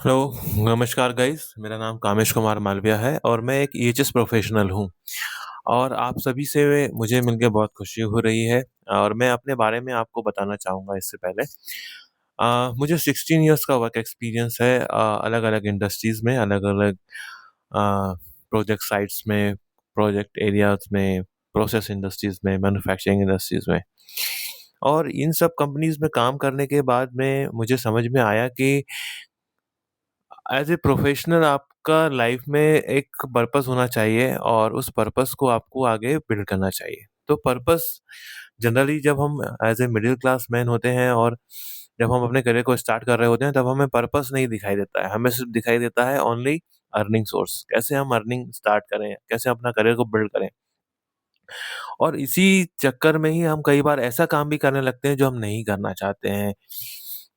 Hello, नमस्कार guys. मेरा नाम कामेश कुमार मालविया है और मैं एक ईएचएस प्रोफेशनल हूँ और आप सभी से मुझे मिलके बहुत खुशी हो रही है और मैं अपने बारे में आपको बताना चाहूँगा इससे पहले। मुझे 16 इयर्स का वर्क एक्सपीरियंस है अलग-अलग इंडस्ट्रीज़ में, अलग-अलग प्रोजेक्ट साइट्स में, प्रोजेक्ट एरियाज़ में, प्रोसेस इंडस्ट्रीज़ में, मैन्युफैक्चरिंग इंडस्ट्रीज़ में। और इन सब कंपनीज़ में काम करने के बाद में मुझे समझ में आया कि एज़ ए प्रोफ़ेशनल आपका लाइफ़ में एक पर्पस होना चाहिए और उस पर्पस को आपको आगे बिल्ड करना चाहिए। तो पर्पस जनरली जब हम as a middle class man होते हैं और जब हम अपने करियर को स्टार्ट कर रहे होते हैं, तब हमें पर्पस नहीं दिखाई देता है। हमें सिर्फ़ दिखाई देता है ओनली अर्निंग सोर्स। कैसे हम अर्निंग स्टार्ट करें, कैसे अपना करियर को बिल्ड करें। और इसी चक्कर में ही हम कई बार ऐसा काम भी करने लगते हैं जो हम नहीं करना चाहते हैं।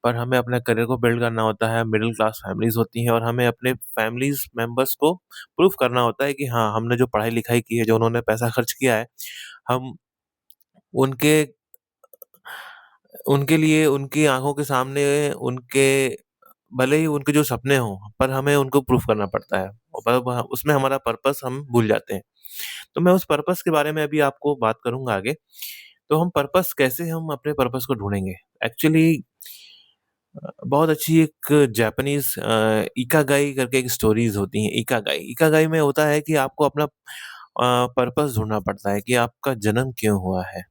पर हमें अपने करियर को बिल्ड करना होता है, मिडल क्लास फैमिलीज़ होती हैं और हमें अपने फैमिलीज़ मेंबर्स को प्रूव करना होता है कि हाँ, हमने जो पढ़ाई-लिखाई की है, जो उन्होंने पैसा खर्च किया है, हम उनके उनके लिए उनकी आँखों के सामने उनके भले ही उनके जो सपने हों, पर हमें उनको प्रूव करना पड़ता है। और पर वह उसमें हमारा पर्पस हम भूल जाते हैं। तो मैं उस पर्पस के बारे में अभी आपको बात करूँगा आगे। तो हम अपने पर्पस को ढूँढेंगे? एक्चुअली बहुत अच्छी एक जापानीज़ इकागाई करके एक स्टोरीज़ होती हैं, इकागाई। इकागाई में होता है कि आपको अपना पर्पस ढूँढना पड़ता है कि आपका जन्म क्यों हुआ है?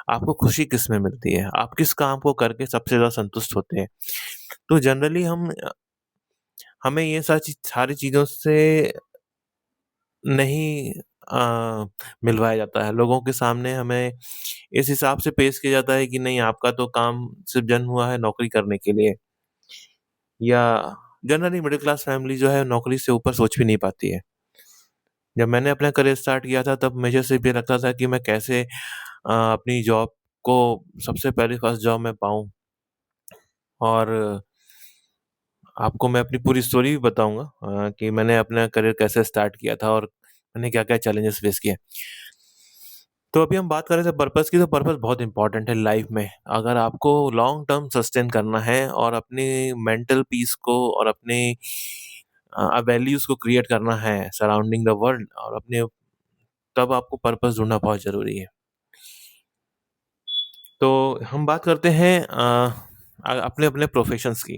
आपको खुशी किसमें मिलती है? आप किस काम को करके सबसे ज़्यादा संतुष्ट होते हैं? तो जनरली हमें ये सारी चीज़ों से नहीं मिलवाया जाता है। लोगों के सामने हमें इस हिसाब से पेश किया जाता है कि नहीं आपका तो काम सिर्फ़ जन्म हुआ है नौकरी करने के लिए या जनरली मिडल क्लास फैमिली जो है नौकरी से ऊपर सोच भी नहीं पाती है। जब मैंने अपना करियर स्टार्ट किया था तब मुझे सिर्फ़ ये लगता था कि मैं कैसे अपनी जॉब को सबसे पहले फर्स्ट जॉब में पाऊँ और आपको मैं अपनी पूरी स्टोरी भी बताऊँगा कि मैंने अपना करियर कैसे स्टार्ट किया था और मैंने क्या-क्या चैलेंजेस फेस किए। तो अभी हम बात कर रहे थे पर्पस की, तो पर्पस बहुत इम्पोर्टेंट है लाइफ में। अगर आपको लॉन्ग टर्म सस्टेन करना है और अपनी मेंटल पीस को और अपनी वैल्यूज़ को क्रिएट करना है सराउंडिंग द वर्ल्ड और अपने तब आपको पर्पस ढूँढना बहुत ज़रूरी है। तो हम बात करते हैं अपने-अपने प्रोफ़ेशंस की।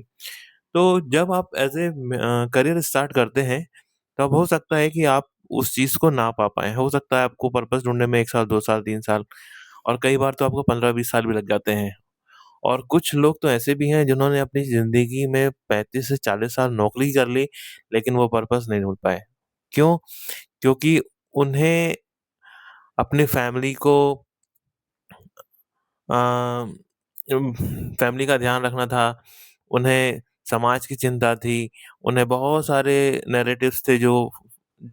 तो जब आप करियर स्टार्ट करते हैं, तब हो सकता है कि आप उस चीज़ को ना पा पाएँ। हो सकता है आपको पर्पस ढूँढने में 1 साल, 2 साल, 3 साल और कई बार तो आपको 15-20 साल भी लग जाते हैं। और कुछ लोग तो ऐसे भी हैं जिन्होंने अपनी ज़िंदगी में 35 से 40 साल नौकरी कर ली, लेकिन वो पर्पस नहीं ढूँढ पाए। क्यों? क्योंकि उन्हें अपनी फैमिली को अ, फैमिली का ध्यान रखना था, उन्हें समाज की चिंता थी, उन्हें बहुत सारे नैरेटिव्स थे जो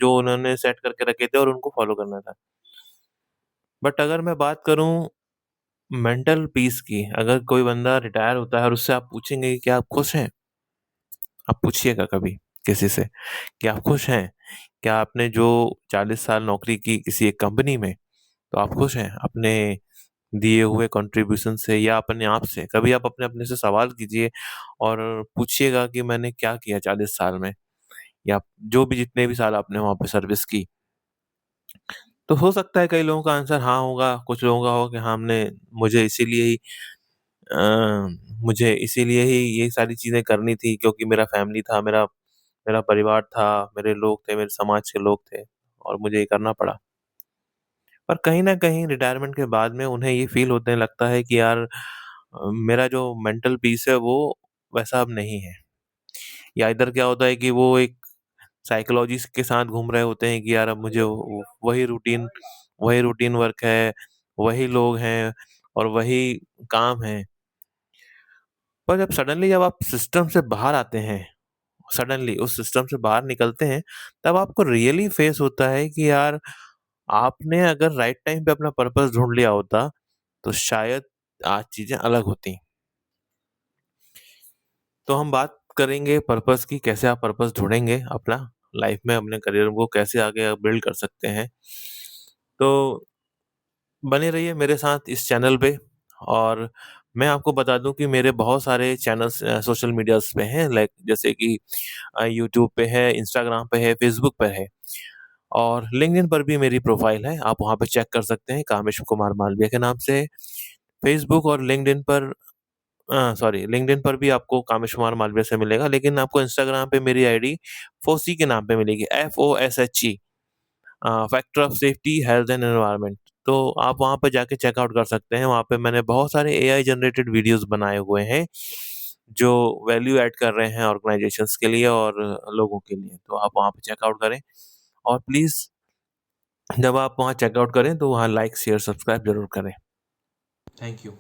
जो उन्होंने सेट करके रखे थे और उनको फ़ॉलो करना था। बट अगर मैं बात करूँ मेंटल पीस की, अगर कोई बंदा रिटायर होता है और उससे आप पूछेंगे कि क्या आप खुश हैं? आप पूछिएगा कभी किसी से कि आप खुश हैं? क्या आपने जो 40 साल नौकरी की किसी एक कंपनी में, तो आप खुश हैं अपने दिए हुए कंट्रीब्यूशन से या अपने आप से? कभी आप अपने-अपने से सवाल कीजिए और पूछिएगा कि मैंने क्या किया 40 साल में या जो भी जितने भी साल आपने वहाँ पे सर्विस की। तो हो सकता है कई लोगों का आंसर हाँ होगा, कुछ लोगों का होगा कि हाँ हमने मुझे इसीलिए ही अ, मुझे इसीलिए ही ये सारी चीज़ें करनी थी क्योंकि मेरा फैमिली था, मेरा मेरा परिवार था, मेरे लोग थे, मेरे समाज के लोग थे और मुझे ये करना पड़ा। पर कहीं न कहीं रिटायरमेंट के बाद में उन्हें ये फ़ील होने लगता है कि यार मेरा जो मेंटल पीस है वो वैसा अब नहीं है। या इधर क्या होता है कि वो एक साइकोलॉजिस्ट के साथ घूम रहे होते हैं कि यार अब मुझे वही रूटीन वर्क है, वही लोग हैं और वही काम है। पर जब आप सिस्टम से बाहर आते हैं, सडनली उस सिस्टम से बाहर निकलते हैं, तब आपको रियली फेस होता है कि यार आपने अगर राइट टाइम पे अपना पर्पस ढूँढ लिया होता, तो शायद आज चीज़ें अलग होती। तो हम बात करेंगे पर्पस की, कैसे आप पर्पस ढूँढेंगे अपना लाइफ में, अपने करियर को कैसे आगे आप बिल्ड कर सकते हैं। तो बने रहिए मेरे साथ इस चैनल पे और मैं आपको बता दूँ कि मेरे बहुत सारे चैनल्स सोशल मीडियाज़ पे हैं, लाइक जैसे कि यूट्यूब पे है, इंस्टाग्राम पे है, फ़ेसबुक पे है और लिंक्डइन पर भी मेरी प्रोफ़ाइल है। आप वहाँ पे चेक कर सकते हैं, कामेश कुमार मालवीय के नाम से। फ़ेसबुक और लिंक्डइन पर सॉरी, लिंक्डइन पर भी आपको कामेश कुमार मालवीय से मिलेगा, लेकिन आपको इंस्टाग्राम पे मेरी आईडी फ़ोसी के नाम पे मिलेगी, FOSHE, factor of safety, health and environment. तो आप वहाँ पे जाके चेकआउट कर सकते हैं। वहाँ पे मैंने बहुत सारे एआई जनरेटेड वीडियोज़ बनाए हुए हैं, जो वैल्यू ऐड कर रहे हैं ऑर्गनाइज़ेशंस के लिए और लोगों के लिए। तो आप वहाँ पे चेकआउट करें और प्लीज़ जब आप वहाँ चेकआउट करें तो वहाँ लाइक, शेयर, सब्सक्राइब ज़रूर करें। Thank you.